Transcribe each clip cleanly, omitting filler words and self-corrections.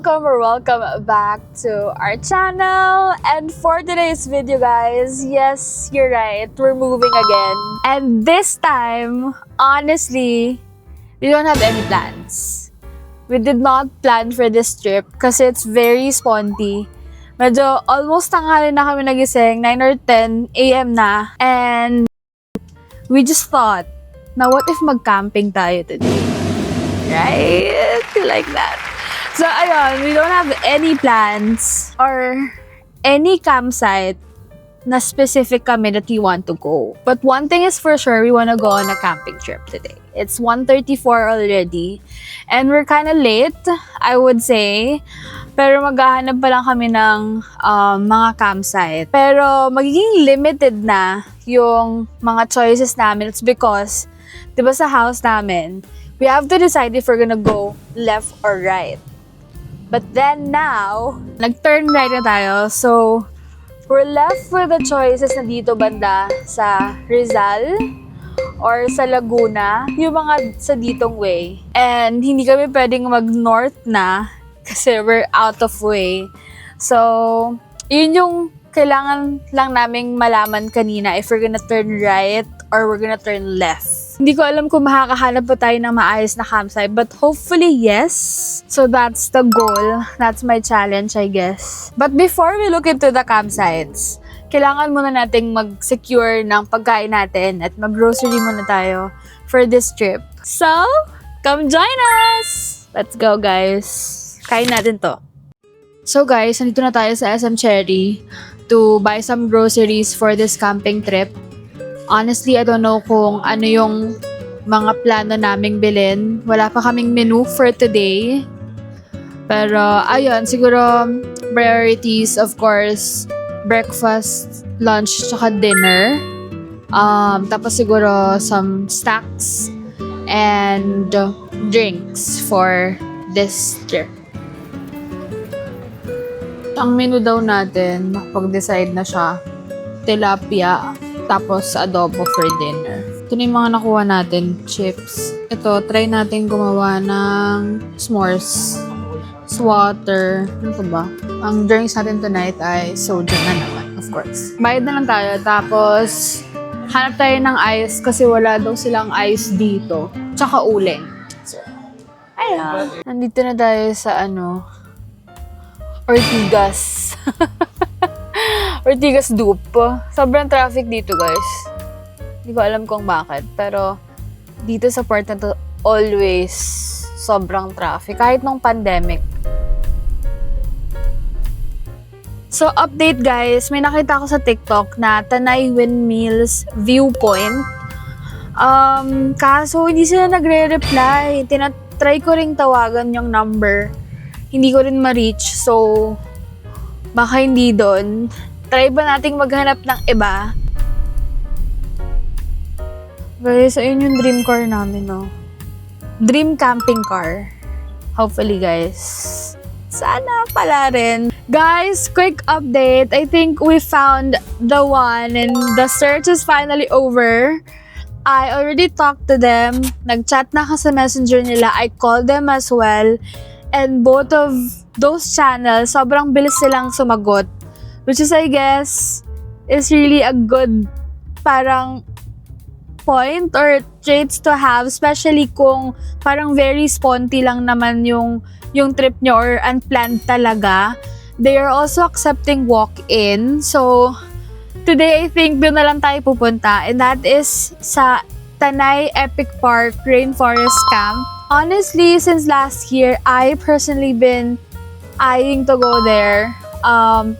welcome back to our channel. And for today's video, guys, yes, you're right, we're moving again. And this time, honestly, we don't have any plans. We did not plan for this trip kasi it's very sponty. Medyo almost tanghali na kami nagising, 9 or 10 a.m. na. And we just thought, now what if mag-camping tayo today? Right? Like that. So, ayun, we don't have any plans or any campsite na specific kami that we want to go. But one thing is for sure, we want to go on a camping trip today. It's 1:34 already. And we're kind of late, I would say. Pero maghahanap pa lang kami ng mga campsite. Pero magiging limited na yung mga choices namin. It's because, di ba sa house namin, we have to decide if we're gonna go left or right. But then now, nag-turn right na tayo. So, we're left with the choices na dito banda sa Rizal or sa Laguna, yung mga sa ditong way. And hindi kami pwedeng mag-north na kasi we're out of way. So, yun yung kailangan lang naming malaman kanina if we're gonna turn right or we're gonna turn left. Hindi ko alam kung makakahanap pa tayo ng maayos na campsite, but hopefully yes. So that's the goal. That's my challenge, I guess. But before we look into the campsites, kailangan muna nating mag-secure ng pagkain natin at mag-grocery muna tayo for this trip. So, come join us! Let's go, guys. Kain natin to. So guys, nandito na tayo sa SM Cherry to buy some groceries for this camping trip. Honestly, I don't know kung ano yung mga plano naming bilhin. Wala pa kaming menu for today. Pero, ayun, siguro priorities, of course, breakfast, lunch, tsaka dinner. Tapos siguro some snacks and drinks for this trip. Ang menu daw natin, pag-decide na siya, tilapia, tapos adobo for dinner. Ito na yung mga nakuha natin. Chips. Ito, try natin gumawa ng s'mores. Water. Ano to ba? Ang drinks natin tonight ay soda na naman, of course. Bayad na lang tayo. Tapos, hanap tayo ng ice kasi wala daw silang ice dito. Tsaka uling. So, ayun. Nandito na tayo sa Ortigas. Ortigas Dup. Sobrang traffic dito, guys. Hindi ko alam kung bakit. Pero, dito sa part na to, always sobrang traffic. Kahit nung pandemic. So, update, guys. May nakita ko sa TikTok na Tanay Windmills Viewpoint. Kaso, hindi sila nagre-reply. Tinatry ko ring tawagan yung number. Hindi ko rin ma-reach. So, baka hindi doon. Try ba nating maghanap ng iba? Guys, ayun yung dream car namin, no? Dream camping car. Hopefully, guys. Sana pala rin. Guys, quick update. I think we found the one and the search is finally over. I already talked to them. Nag-chat na ako sa messenger nila. I called them as well. And both of those channels, sobrang bilis silang sumagot. Which is, I guess, is really a good parang point or traits to have. Especially kung parang very sponty lang naman yung trip nyo or unplanned talaga. They are also accepting walk-in. So, today I think doon na lang tayo pupunta. And that is sa Tanay Epic Park Rainforest Camp. Honestly, since last year, I personally been eyeing to go there.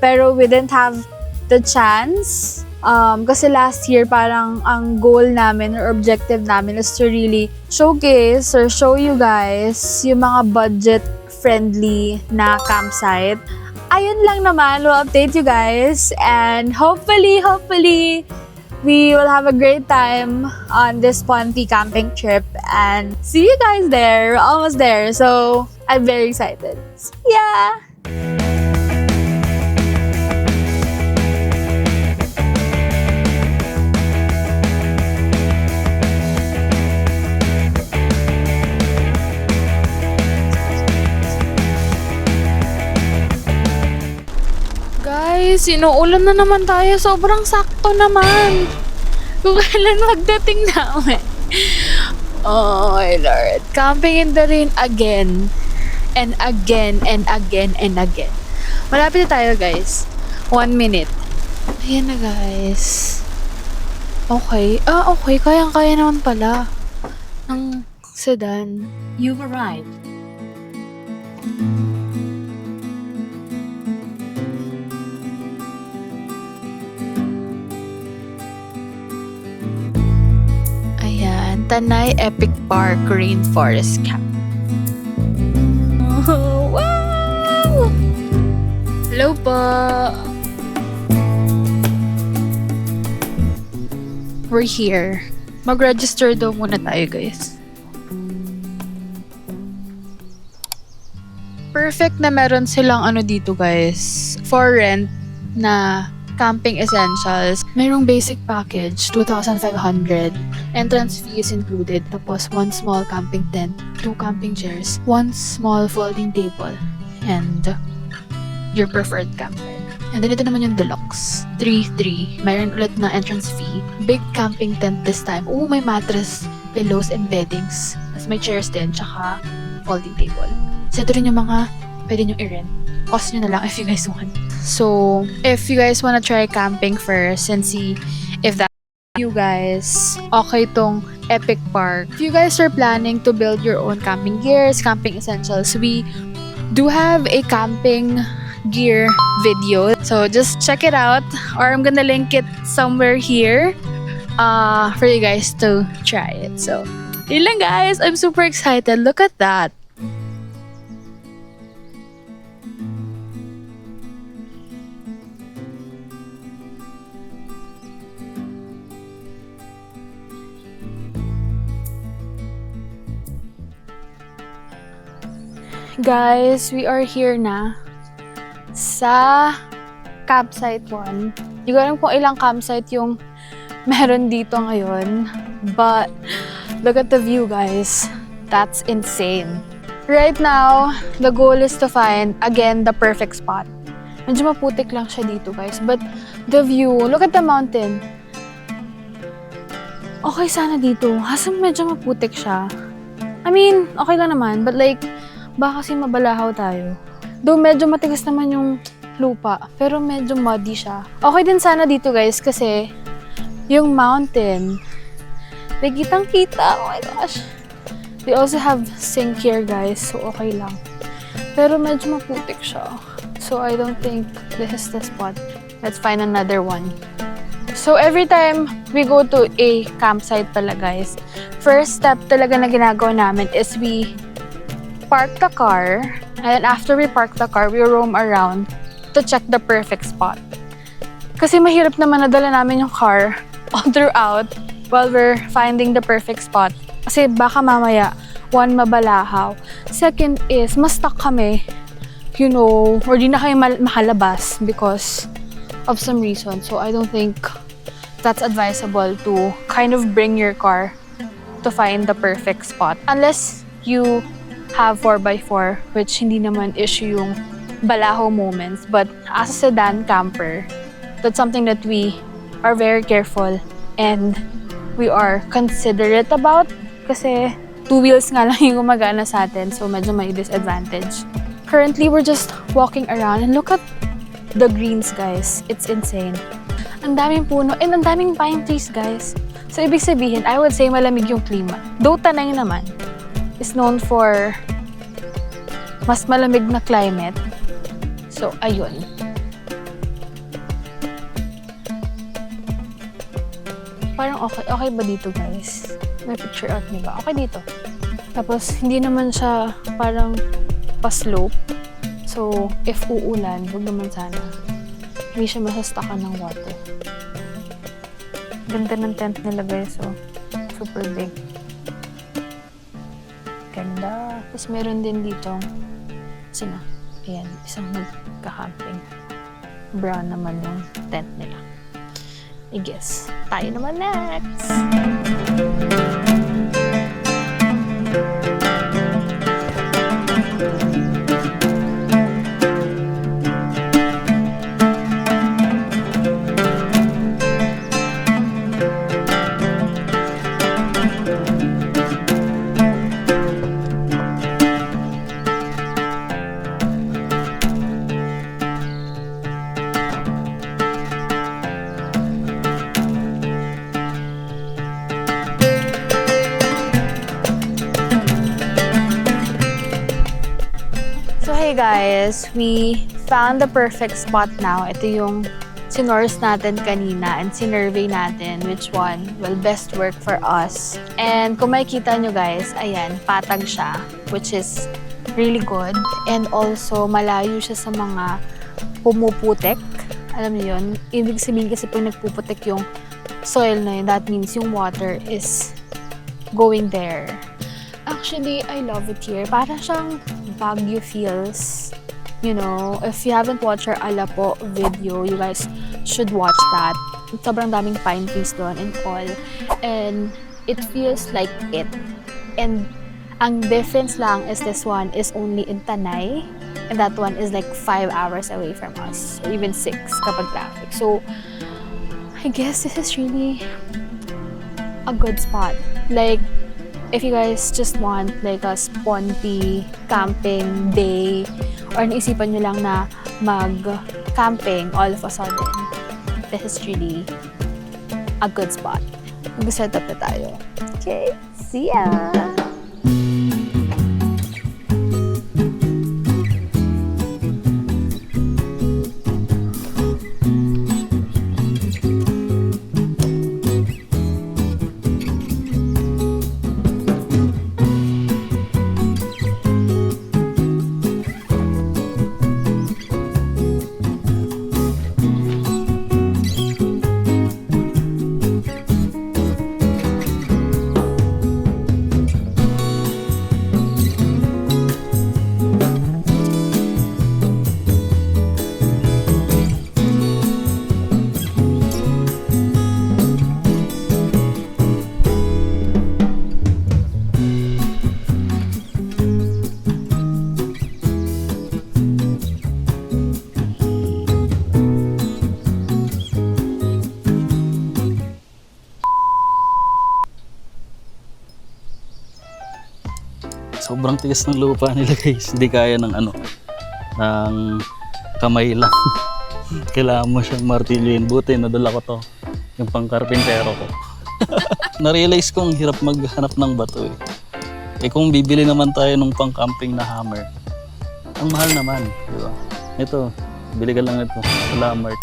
Pero we didn't have the chance. Kasi last year, parang ang goal namin or objective namin is to really showcase or show you guys yung mga budget-friendly na campsite. Ayun lang naman, we'll update you guys. And hopefully, we will have a great time on this Ponti camping trip. And see you guys there. We're almost there. So, I'm very excited. Yeah! Guys, inuulan na naman tayo. Sobrang sakto naman. Kung kailan magdating namin. Oh my Lord. Camping in the rain again. And again, and again, and again. Malapit na tayo, guys. 1 minute. Ayan na, guys. Okay. Okay. Kayang-kaya naman pala. Ng sedan. You've arrived. Ayan. Tanay Epic Park Rainforest Camp. Oh, wow! Hello po! We're here. Mag-register daw muna tayo, guys. Perfect na meron silang ano dito, guys. For rent na camping essentials. Merong basic package, 2,500. Entrance fee is included. Tapos, 1 small camping tent, 2 camping chairs, 1 small folding table, and your preferred camper. And then ito naman yung deluxe. 3,300. Mayroon ulit na entrance fee. Big camping tent this time. May mattress, pillows, and beddings. Tapos may chairs din, tsaka folding table. So ito rin yung mga pwede nyo i-rent. Cost nyo na lang if you guys want. So, if you guys wanna try camping first and see if that you guys, okay tong Epic Park. If you guys are planning to build your own camping gears, camping essentials, we do have a camping gear video. So just check it out, or I'm gonna link it somewhere here for you guys to try it. So, yun lang guys. I'm super excited. Look at that. Guys, we are here na sa campsite 1. Hindi ko alam kung ilang campsite yung meron dito ngayon. But, look at the view, guys. That's insane. Right now, the goal is to find, again, the perfect spot. Medyo maputik lang siya dito, guys. But, the view, look at the mountain. Okay sana dito. Hasang medyo maputik siya. I mean, okay lang naman. But like, baka kasi mabalahaw tayo. Though medyo matigas naman yung lupa, pero medyo muddy siya. Okay din sana dito guys kasi yung mountain, may kitang-kita. Oh my gosh. They also have sink here guys, so okay lang. Pero medyo maputik siya. So I don't think this is the spot. Let's find another one. So every time we go to a campsite pala guys, first step talaga na ginagawa namin is we park the car, and then after we park the car, we roam around to check the perfect spot. Kasi mahirap naman nadala namin yung car all throughout while we're finding the perfect spot. Kasi baka mamaya, 1, mabalahaw. Second is, mas stuck kami, or di na kayo makalabas because of some reason. So I don't think that's advisable to kind of bring your car to find the perfect spot. Unless you have 4x4, which hindi naman issue yung balaho moments. But as a sedan camper, that's something that we are very careful and we are considerate about kasi 2 wheels nga lang yung gumagana sa atin, so medyo may disadvantage. Currently, we're just walking around and look at the greens, guys. It's insane. Ang daming puno and ang daming pine trees, guys. So, ibig sabihin, I would say malamig yung klima. Though Tanay naman is known for mas malamig na climate. So, ayun. Parang okay ba dito, guys? May picture out niyo ba? Okay dito. Tapos, hindi naman siya parang pa-slope. So, if uulan, huwag naman sana. Hindi siya masastakan ng water. Ganda ng tent nila, guys. So, super big. Ganda. Tapos meron din dito, ayan, isang nagka-camping. Brown naman yung tent nila. I guess, tayo naman next! Okay guys, we found the perfect spot now. Ito yung sinorse natin kanina and sinurvey natin which one will best work for us. And kung makikita nyo guys, ayan, patag siya, which is really good. And also, malayo siya sa mga pumuputek. Alam niyo yun? Ibig sabihin kasi pag nagpuputek yung soil na yun, that means yung water is going there. Actually, I love it here. Para siyang Baguio feels. You know, if you haven't watched our Alapo video, you guys should watch that. Sobrang daming pine trees doon and all. And it feels like it. And ang difference lang is this one is only in Tanay. And that one is like 5 hours away from us. Or even 6 kapag traffic. So, I guess this is really a good spot. Like, if you guys just want like a sponty camping day or naisipan nyo lang na mag-camping all of a sudden, this is really a good spot. Mag-set up na tayo. Okay, see ya! Sobrang tigas ng lupa nila guys. Hindi kaya ng ng kamay lang. Kailangan mo siyang martilyoin. Buti nadala ko to. Yung pangkarpintero ko. Na-realize kong hirap maghanap ng bato eh. Eh kung bibili naman tayo ng pang-camping na hammer, ang mahal naman. Diba? Ito, bili ka lang ito. Walmart.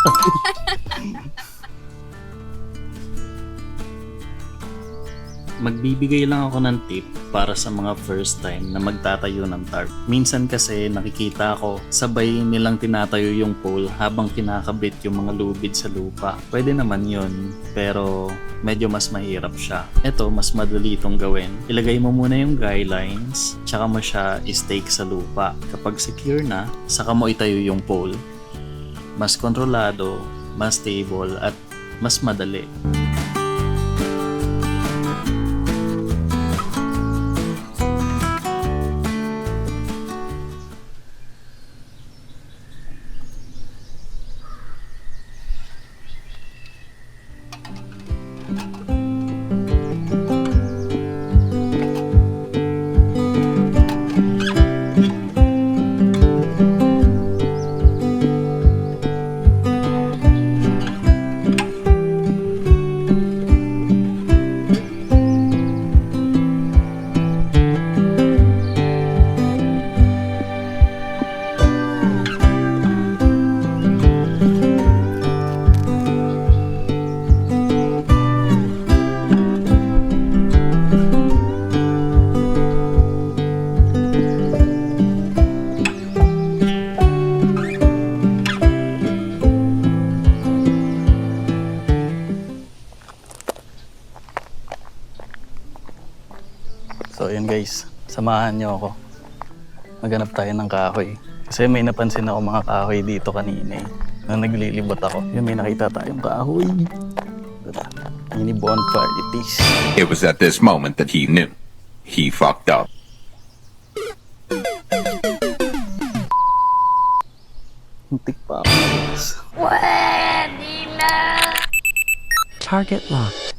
Magbibigay lang ako ng tip para sa mga first time na magtatayo ng tarp. Minsan kasi nakikita ko sabay nilang tinatayo yung pole habang kinakabit yung mga lubid sa lupa. Pwede naman yun, pero medyo mas mahirap siya. Ito, mas madali itong gawin. Ilagay mo muna yung guy lines, tsaka mo siya i-stake sa lupa. Kapag secure na, saka mo itayo yung pole. Mas kontrolado, mas stable, at mas madali. So yun guys, samahan nyo ako. Maghanap tayo ng kahoy. Kasi may napansin ako mga kahoy dito kanina eh. Nang naglilibot ako. Yun, may nakita tayong kahoy. Mini bonfire it is. It was at this moment that he knew. He fucked up. Muntik pa ako. Pwede na! Target locked.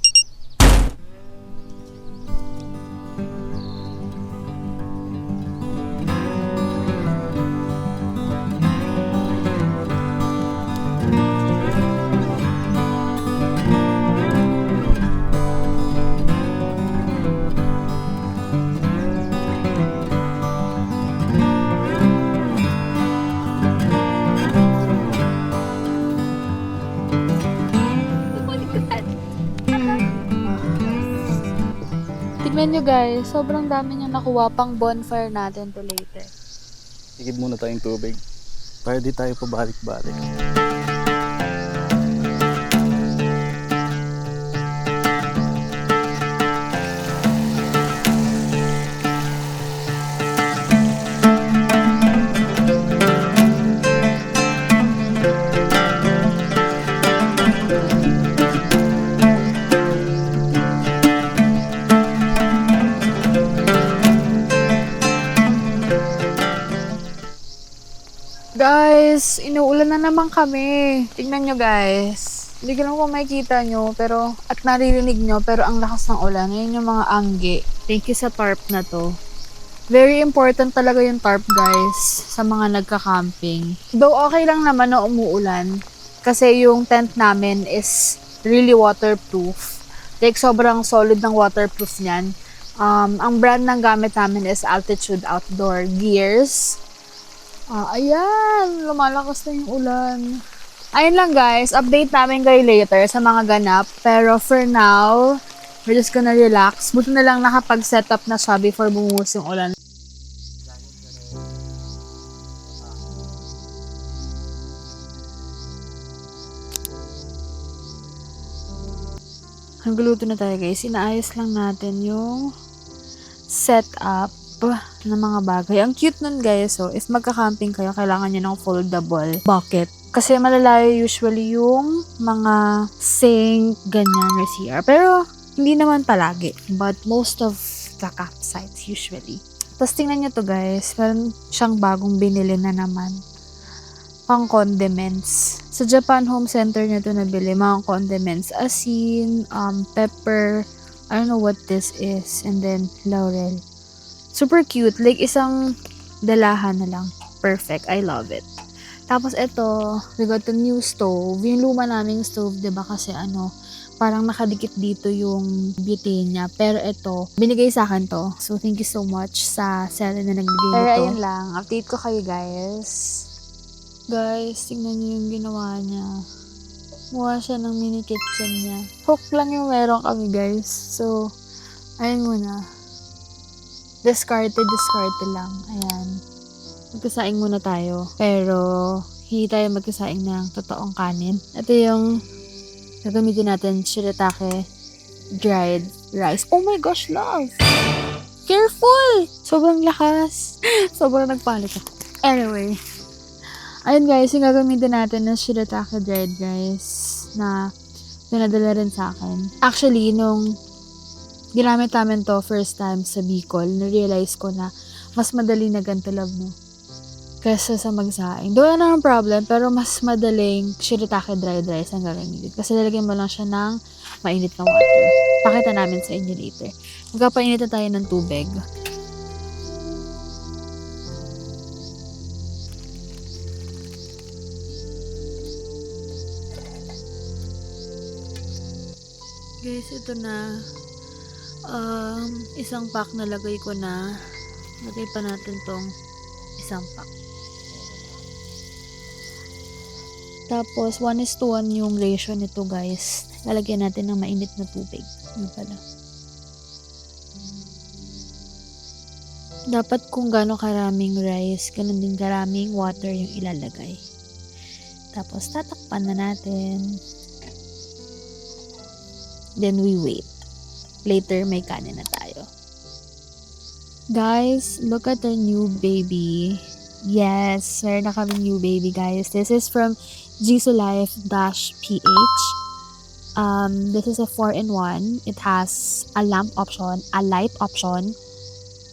Tignan nyo guys, sobrang dami nyo nakuha pang bonfire natin to later. Igib muna tayong tubig. Para di tayo pabalik-balik. Guys, inuulan na naman kami. Tingnan nyo guys. Hindi ko lang kung makikita nyo, pero, at naririnig nyo, pero ang lakas ng ulan. Ngayon yung mga anggi. Thank you sa tarp na to. Very important talaga yung tarp guys, sa mga nagka-camping. Though okay lang naman na umuulan, kasi yung tent namin is really waterproof. Like, sobrang solid ng waterproof niyan. Ang brand ng gamit namin is Altitude Outdoor Gears. Ayan, lumalakas na yung ulan. Ayun lang guys, update namin kayo later sa mga ganap. Pero for now, we're just gonna relax. Buti na lang nakapag-setup na siya before bumuhos yung ulan. Nagluto na tayo guys. Inaayos lang natin yung setup ng mga bagay. Ang cute nun guys, so if magka-camping kayo, kailangan nyo ng foldable bucket. Kasi malalayo usually yung mga sink, ganyan, or CR. Pero, hindi naman palagi. But most of the campsites usually. Tapos tingnan nyo to guys, meron siyang bagong binili na naman. Pang condiments. Sa Japan Home Center nyo to nabili, mga condiments. Asin, pepper, I don't know what this is. And then, laurel. Super cute. Like, isang dalahan na lang. Perfect. I love it. Tapos, ito, we got a new stove. Yung luma naming stove, diba? Kasi, parang nakadikit dito yung butane niya. Pero, ito, binigay sa akin to. So, thank you so much sa seller na nagbigay nito. Pero, ayun lang. Update ko kayo, guys. Guys, tingnan niyo yung ginawa niya. Mukha siya ng mini kitchen niya. Hook lang yung meron kami, guys. So, ayun muna. Discarded lang. Ayan. Magkasaing muna tayo. Pero, hindi tayo magkasaing ng totoong kanin. Ito yung gagamitin natin, shiratake dried rice. Oh my gosh, love! Careful! Sobrang lakas. Sobrang nagpanik ako. Anyway. Ayun guys, yung gagamitin natin ng shiratake dried rice na pinadala rin sa akin. Actually, nung ginamit namin to first time sa Bicol, na-realize ko na mas madali na ganito love mo kaysa sa magsaing. Doon na ang problem, pero mas madaling shiratake dried rice ang gagamitin. Kasi lalagyan mo lang siya ng mainit na water. Pakita namin sa inyo later. Magpapainit na tayo ng tubig. Guys, ito na. Isang pack na lagay ko na. Lagay pa natin tong isang pack. Tapos, 1:1 yung ratio nito guys. Lalagyan natin ng mainit na tubig. Yun pala. Dapat kung gaano karaming rice, ganun din karaming water yung ilalagay. Tapos, tatakpan na natin. Then, we wait. Later, may kanin na tayo. Guys, look at our new baby. Yes, meron na kami new baby, guys. This is from JisuLife-PH. This is a 4-in-1. It has a lamp option, a light option,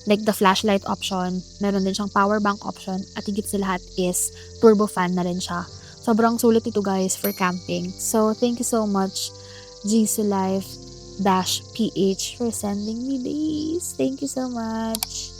like the flashlight option. Meron din siyang power bank option. At higit sa lahat is turbo fan na rin siya. Sobrang sulit ito, guys, for camping. So, thank you so much, JisuLife-PH, for sending me these. Thank you so much.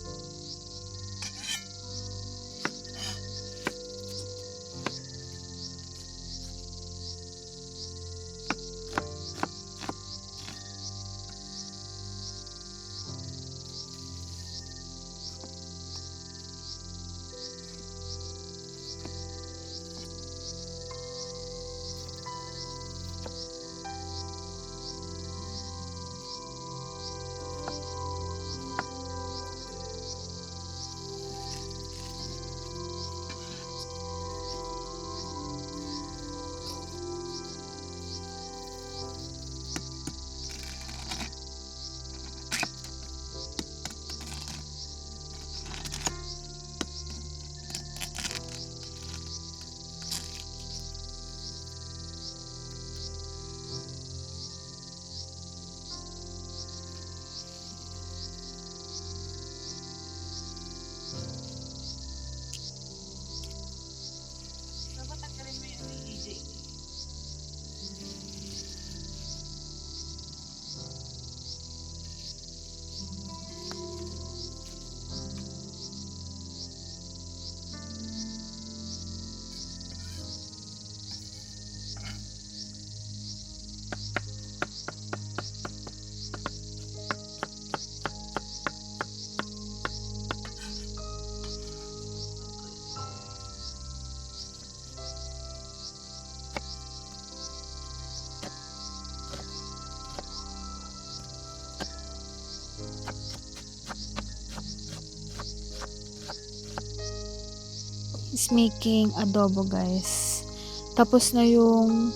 is making adobo, guys. Tapos na yung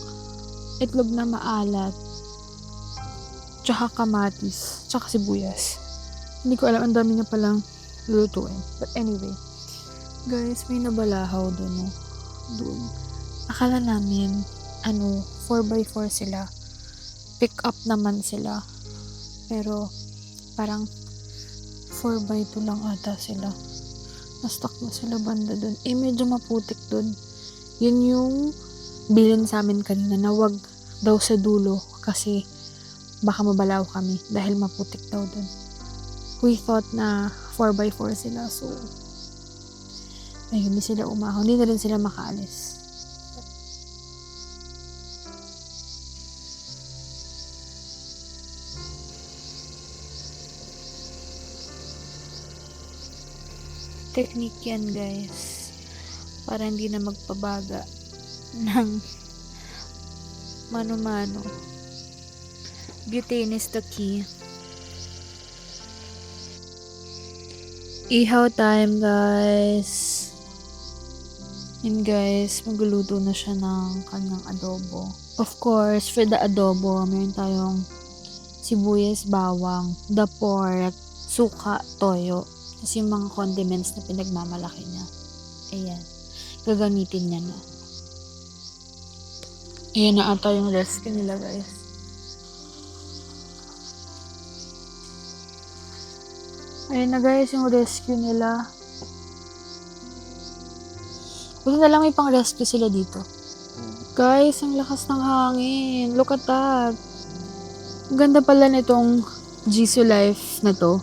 itlog na maalat. Tsaka kamatis. Tsaka sibuyas. Hindi ko alam, ang dami niya palang lulutuin. But anyway, guys, may nabalahaw dun, no? Dun. Akala namin, 4x4 sila. Pick up naman sila. Pero, parang 4x2 lang ata sila. Na-stuck na sila banda dun. Medyo maputik dun. Yun yung bilin sa amin kanina na wag daw sa dulo kasi baka mabalaw kami dahil maputik daw dun. We thought na 4x4 sila, so ayun, hindi sila umahon. Hindi na rin sila makaalis. Technique yan, guys, para hindi na magpabaga ng mano-mano. Butane is the key. Ihaw time, guys. And guys, magluluto na siya ng kanyang adobo. Of course, for the adobo, meron tayong sibuyas, bawang, the pork, suka, toyo. Tapos yung mga condiments na pinagmamalaki niya. Ayan. Gagamitin niya na. Ayan na ata yung rescue nila, guys. Ayan na, guys, yung rescue nila. Buti na lang may pang rescue sila dito. Guys, ang lakas ng hangin. Look at that. Ang ganda pala nitong Jisoo Life na to.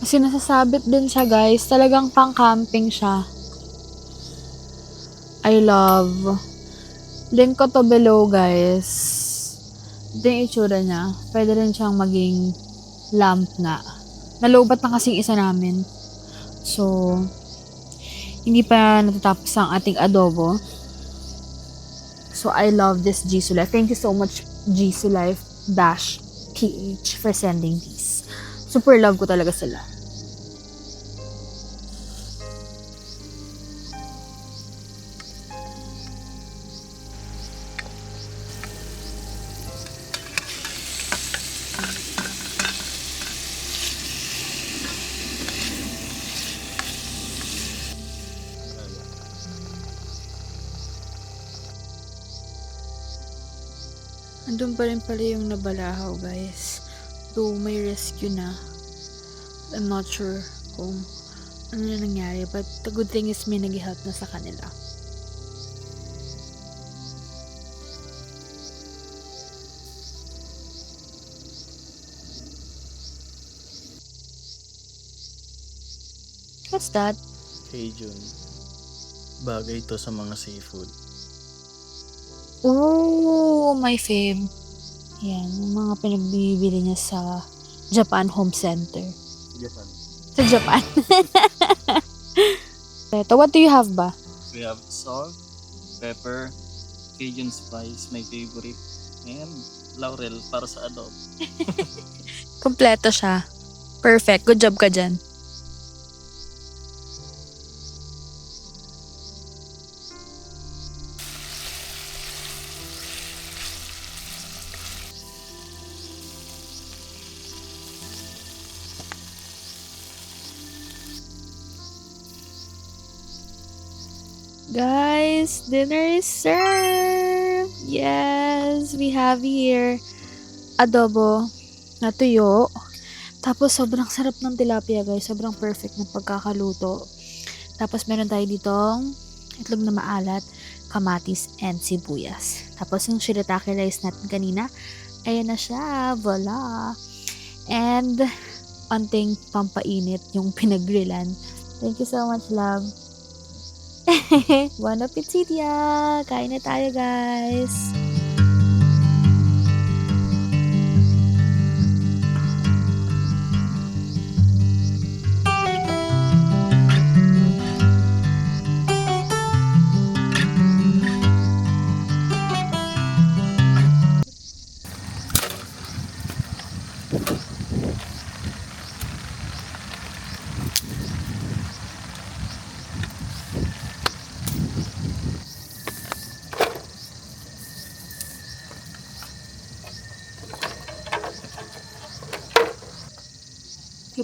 Kasi nasasabit din siya, guys. Talagang pang-camping siya. I love. Link ko to below, guys. Ito yung itsura niya. Pwede rin siyang maging lamp nga. Nalobat na kasing isa namin. So, hindi pa natatapos ang ating adobo. So, I love this Jisoo Life. Thank you so much, Jisoo Life-PH for sending these. Super love ko talaga sila. Andun pa rin pala yung nabalahaw, guys. Though may rescue na. I'm not sure kung ano na nangyari. But the good thing is may nag-help na sa kanila. What's that? Cajun. Bagay ito sa mga seafood. Oh, my fave. Yan, yung mga pinagbibili niya sa Japan Home Center. Japan. Sa Japan. Ito, what do you have ba? We have salt, pepper, Cajun spice, my favorite, and laurel para sa adobo. Kompleto siya. Perfect. Good job ka dyan. Guys, dinner is served! Yes, we have here adobo na tuyo. Tapos sobrang sarap ng tilapia, guys. Sobrang perfect ng pagkakaluto. Tapos meron tayo ditong itlog na maalat, kamatis, and sibuyas. Tapos yung shirataki rice natin kanina, ayan na siya. Voila! And onting pampainit yung pinagrillan. Thank you so much, love. Bon appetit ya! Kain na tayo, guys!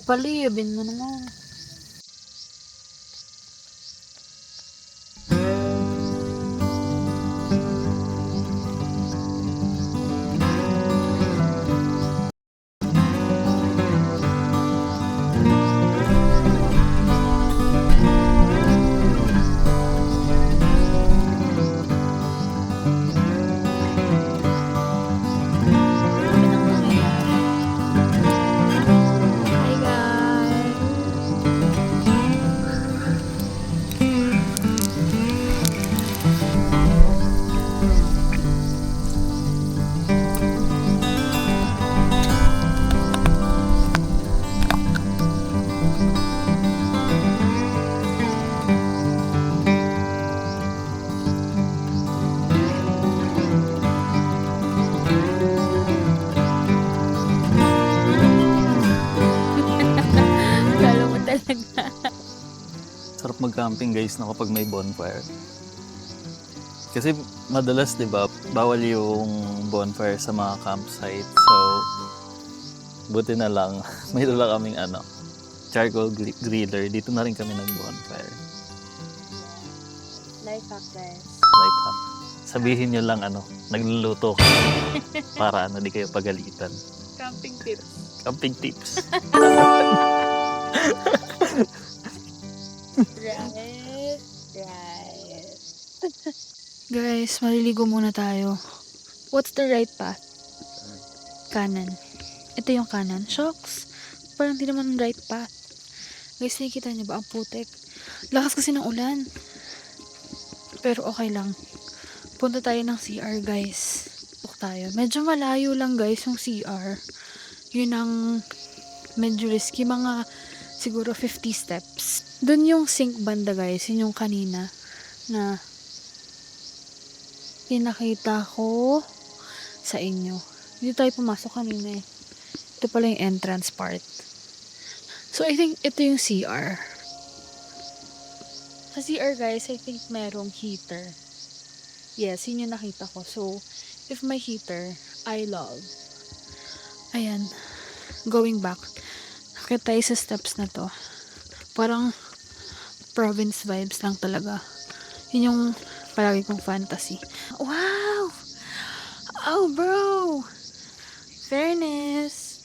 Palibin mo naman. Hi guys! Kala mo talaga. Sarap mag-camping guys na kapag may bonfire. Kasi madalas 'di ba, bawal yung bonfire sa mga campsite. So buti na lang may dala kaming charcoal griller. Dito na rin kami nag-bonfire. Life hack guys. Life hack. Sabihin nyo lang nagluluto ka para di kayo pagalitan. Camping tips. Camping tips. Right. Guys, maliligo muna tayo. What's the right path? Kanan. Ito yung kanan. Shocks. Parang di naman right path. Guys, nakikita niyo ba ang putek? Lakas kasi ng ulan. Pero okay lang. Punta tayo ng CR guys. Buk tayo. Medyo malayo lang guys yung CR. Yun ang medyo risky. Mga siguro 50 steps. Doon yung sink banda guys. Yun yung kanina na pinakita ko sa inyo. Hindi tayo pumasok kanina eh. Ito pala yung entrance part. So I think ito yung CR. Sa CR guys, I think merong heater. Yes, yun yung nakita ko. So, if may heater, I love. Ayan. Going back. Nakita tayo sa steps na to. Parang province vibes lang talaga. Yun yung palagi kong fantasy. Wow! Oh, bro! Fairness!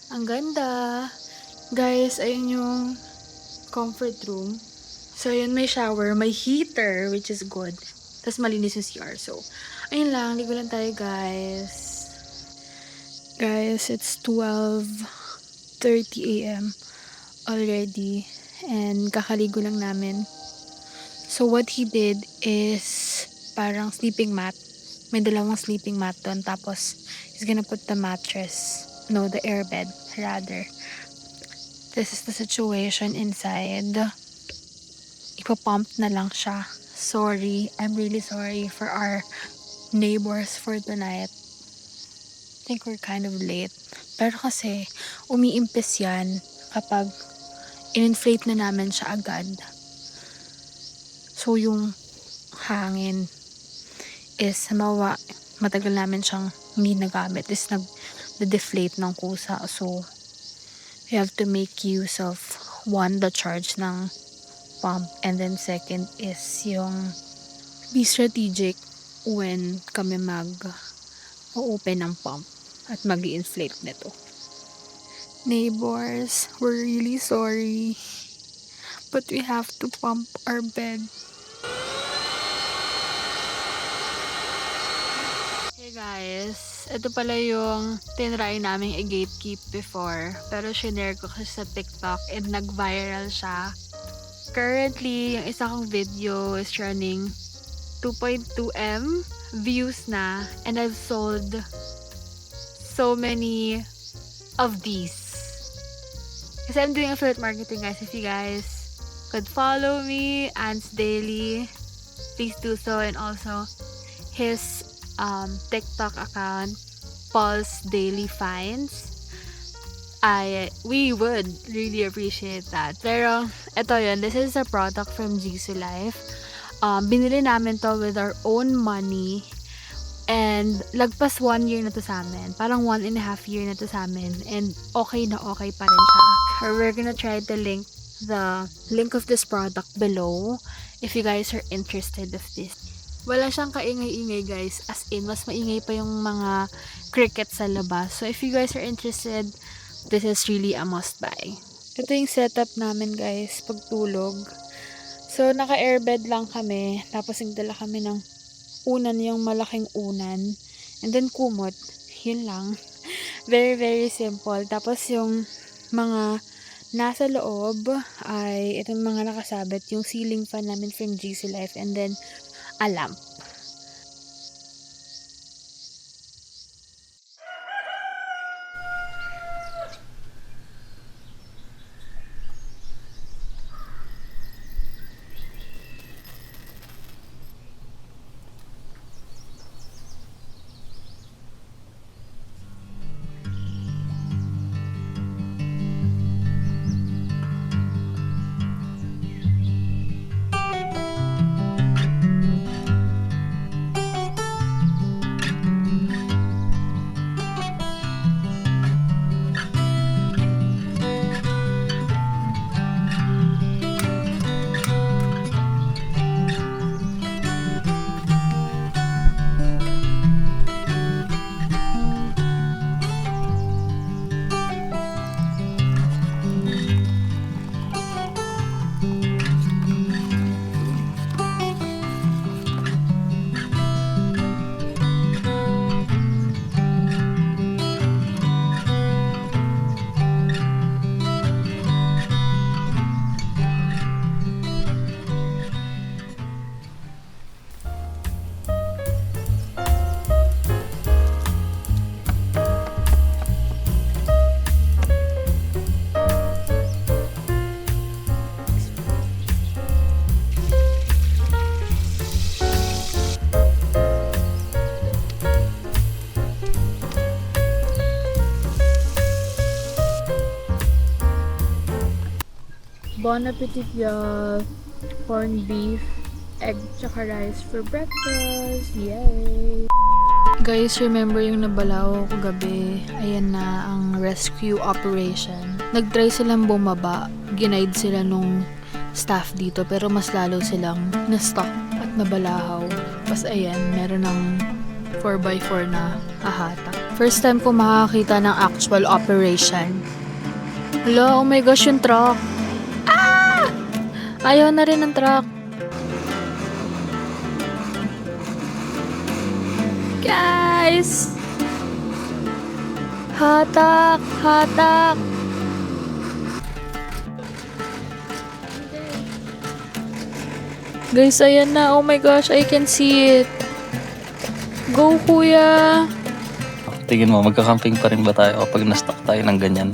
Ang ganda! Guys, ayun yung comfort room. So, ayun, may shower, may heater, which is good. Tapos malinis yung CR. So, ayun lang. Ligo lang tayo, guys. Guys, it's 12:30 a.m. already. And kakaligo lang namin. So, what he did is parang sleeping mat. May dalawang sleeping mat doon. Tapos, he's gonna put the mattress. No, the airbed, rather. This is the situation inside. Ipapump na lang siya. Sorry. I'm really sorry for our neighbors for tonight. I think we're kind of late. Pero kasi, umiimpis yan kapag in-inflate na namin siya agad. So, yung hangin is matagal namin siyang hindi nagamit. Is nag-deflate ng kusa. So, you have to make use of one, the charge ng pump. And then second is yung be strategic when kami mag-open ng pump at mag-inflate nito. Neighbors, we're really sorry. But we have to pump our bed. Hey guys, ito pala yung tinry naming i-gatekeep before. Pero shinare ko kasi sa TikTok and nag-viral siya. Currently, yung isa kong video is running 2.2M views na. And I've sold so many of these. Kasi I'm doing affiliate marketing guys. If you guys could follow me, Ants Daily, please do so. And also his TikTok account, Paul's Daily Finds. We would really appreciate that. Pero ito yun, this is a product from Jisoo Life. Binili namin to with our own money. And lagpas 1 year na to sa amin. Parang 1.5 year na to sa amin. And okay na okay pa rin siya. we're gonna try to link the link of this product below if you guys are interested of this. Wala siyang kaingay-ingay guys, as in mas maingay pa yung mga crickets sa labas. So if you guys are interested, this is really a must buy. Ito yung setup namin guys pagtulog. So naka-airbed lang kami, tapos nagdala kami ng unan, yung malaking unan, and then kumot. Yun lang. Very, very simple. Tapos yung mga nasa loob ay itong mga nakasabit, yung ceiling fan namin from GC Life, and then a lamp. Bon appetit, y'all! Corned beef, egg, tsaka rice for breakfast! Yay! Guys, remember yung nabalaw ko gabi? Ayan na ang rescue operation. Nag-try silang bumaba. Ginaid sila nung staff dito, pero mas lalo silang na-stuck at nabalahaw. Tapos ayan, meron ng 4x4 na hahatak. First time ko makakita ng actual operation. Hala, oh my gosh, yung truck! Ayaw na rin ng truck. Guys! Hatak! Hatak! Guys, ayan na. Oh my gosh, I can see it. Go, kuya! Tingin mo, magkakamping pa rin ba tayo kapag na-stuck tayo ng ganyan?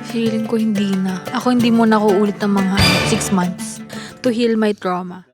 Feeling ko hindi na. Ako hindi muna ako ulit ng mga 6 months to heal my trauma.